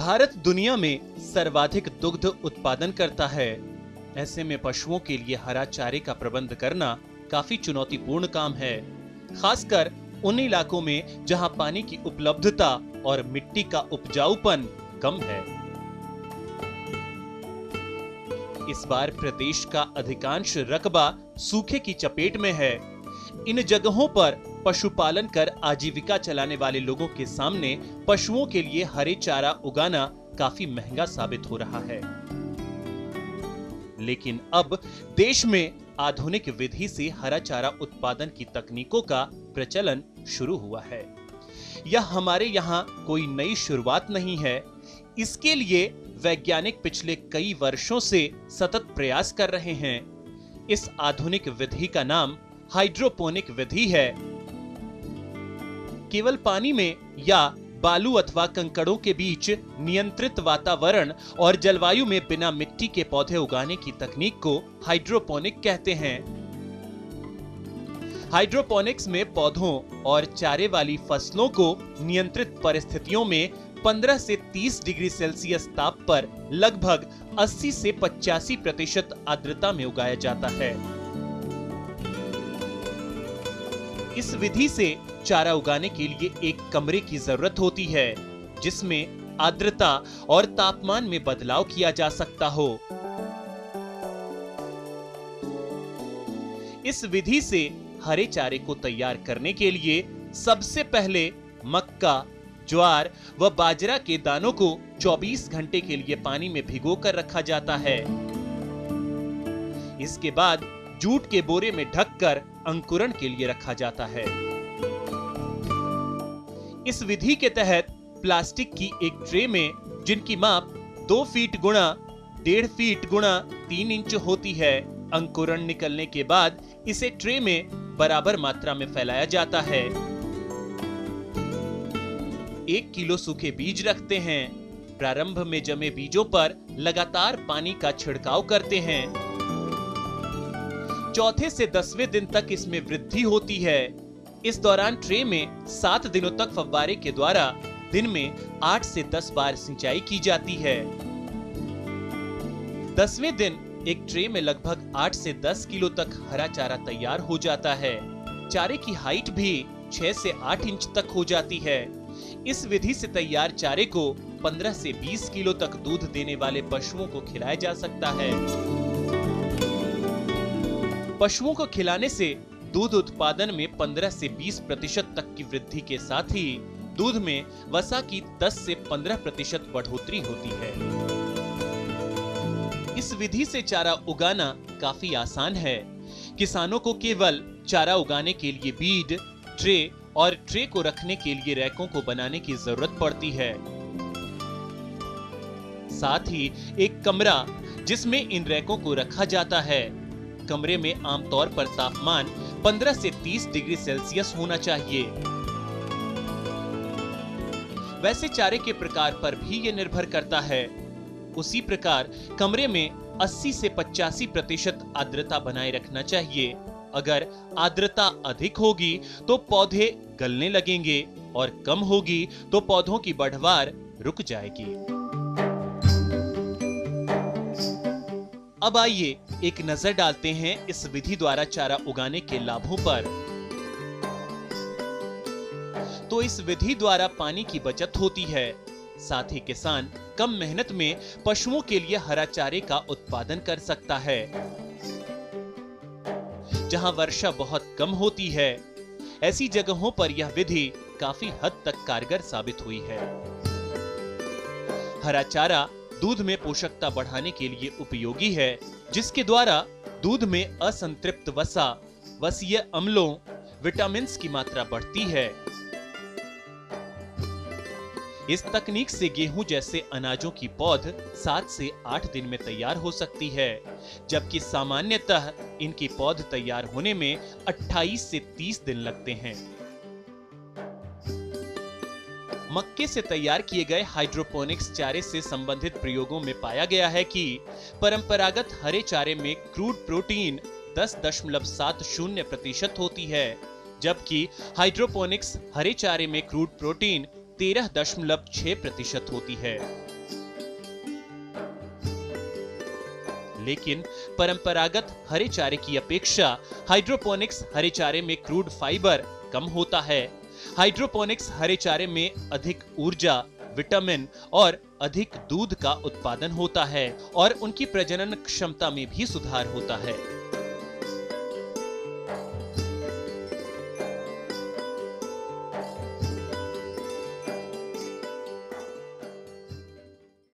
भारत दुनिया में सर्वाधिक दुग्ध उत्पादन करता है। ऐसे में पशुओं के लिए हरा चारे का प्रबंध करना काफी चुनौतीपूर्ण काम है, खासकर उन इलाकों में जहां पानी की उपलब्धता और मिट्टी का उपजाऊपन कम है। इस बार प्रदेश का अधिकांश रकबा सूखे की चपेट में है। इन जगहों पर पशुपालन कर आजीविका चलाने वाले लोगों के सामने पशुओं के लिए हरे चारा उगाना काफी महंगा साबित हो रहा है। लेकिन अब देश में आधुनिक विधि से हरा चारा उत्पादन की तकनीकों का प्रचलन शुरू हुआ है। यह हमारे यहाँ कोई नई शुरुआत नहीं है। इसके लिए वैज्ञानिक पिछले कई वर्षों से सतत प्रयास कर रहे हैं। इस आधुनिक विधि का नाम हाइड्रोपोनिक विधि है। केवल पानी में या बालू अथवा कंकड़ों के बीच नियंत्रित वातावरण और जलवायु में बिना मिट्टी के पौधे उगाने की तकनीक को हाइड्रोपोनिक कहते हैं। हाइड्रोपोनिक्स में पौधों और चारे वाली फसलों को नियंत्रित परिस्थितियों में 15 से 30 डिग्री सेल्सियस ताप पर लगभग 80 से 85% आर्द्रता में उगाया जाता है। इस विधि से चारा उगाने के लिए एक कमरे की जरूरत होती है, जिसमें आर्द्रता और तापमान में बदलाव किया जा सकता हो। इस विधि से हरे चारे को तैयार करने के लिए सबसे पहले मक्का, ज्वार व बाजरा के दानों को 24 घंटे के लिए पानी में भिगोकर रखा जाता है। इसके बाद जूट के बोरे में ढककर अंकुरण के लिए रखा जाता है। इस विधि के तहत प्लास्टिक की एक ट्रे में, जिनकी माप 2 फीट गुणा 1.5 फीट गुणा 3 इंच होती है, अंकुरण निकलने के बाद इसे ट्रे में बराबर मात्रा में फैलाया जाता है। 1 किलो सूखे बीज रखते हैं। प्रारंभ में जमे बीजों पर लगातार पानी का छिड़काव करते हैं। चौथे से 10वें दिन तक इसमें वृद्धि होती है। इस दौरान ट्रे में 7 दिनों तक फव्वारे के द्वारा दिन में 8 से 10 बार सिंचाई की जाती है। 10वें दिन एक ट्रे में लगभग 8 से 10 किलो तक हरा चारा तैयार हो जाता है। चारे की हाइट भी 6 से 8 इंच तक हो जाती है। इस विधि से तैयार चारे को 15 से 20 किलो तक दूध देने वाले पशुओं को खिलाया जा सकता है। पशुओं को खिलाने से दूध उत्पादन में 15 से 20% तक की वृद्धि के साथ ही दूध में वसा की 10 से 15% बढ़ोतरी होती है। इस विधि से चारा उगाना काफी आसान है। किसानों को केवल चारा उगाने के लिए बीज, ट्रे और ट्रे को रखने के लिए रैकों को बनाने की जरूरत पड़ती है। साथ ही एक कमरा जिसमें इन रैकों को रखा जाता है। कमरे में आमतौर पर तापमान 15 से 30 डिग्री सेल्सियस होना चाहिए। वैसे चारे के प्रकार पर भी यह निर्भर करता है। उसी प्रकार कमरे में 80 से 85% आर्द्रता बनाए रखना चाहिए। अगर आर्द्रता अधिक होगी तो पौधे गलने लगेंगे और कम होगी तो पौधों की बढ़वार रुक जाएगी। अब आइए एक नजर डालते हैं इस विधि द्वारा चारा उगाने के लाभों पर। तो इस विधि द्वारा पानी की बचत होती है। साथ ही किसान कम मेहनत में पशुओं के लिए हरा चारे का उत्पादन कर सकता है। जहां वर्षा बहुत कम होती है, ऐसी जगहों पर यह विधि काफी हद तक कारगर साबित हुई है। हरा चारा दूध में पोषकता बढ़ाने के लिए उपयोगी है, जिसके द्वारा दूध में असंतृप्त वसा, वसीय अम्लों, विटामिन्स की मात्रा बढ़ती है। इस तकनीक से गेहूं जैसे अनाजों की पौध 7 से 8 दिन में तैयार हो सकती है, जबकि सामान्यतः इनकी पौध तैयार होने में 28 से 30 दिन लगते हैं। मक्के से तैयार किए गए हाइड्रोपोनिक्स चारे से संबंधित प्रयोगों में पाया गया है कि परंपरागत हरे चारे में क्रूड प्रोटीन 10.70% होती है, जबकि हाइड्रोपोनिक्स हरे चारे में क्रूड प्रोटीन 13.6% होती है। लेकिन परंपरागत हरे चारे की अपेक्षा हाइड्रोपोनिक्स हरे चारे में क्रूड फाइबर कम होता है। हाइड्रोपोनिक्स हरे चारे में अधिक ऊर्जा, विटामिन और अधिक दूध का उत्पादन होता है और उनकी प्रजनन क्षमता में भी सुधार होता है।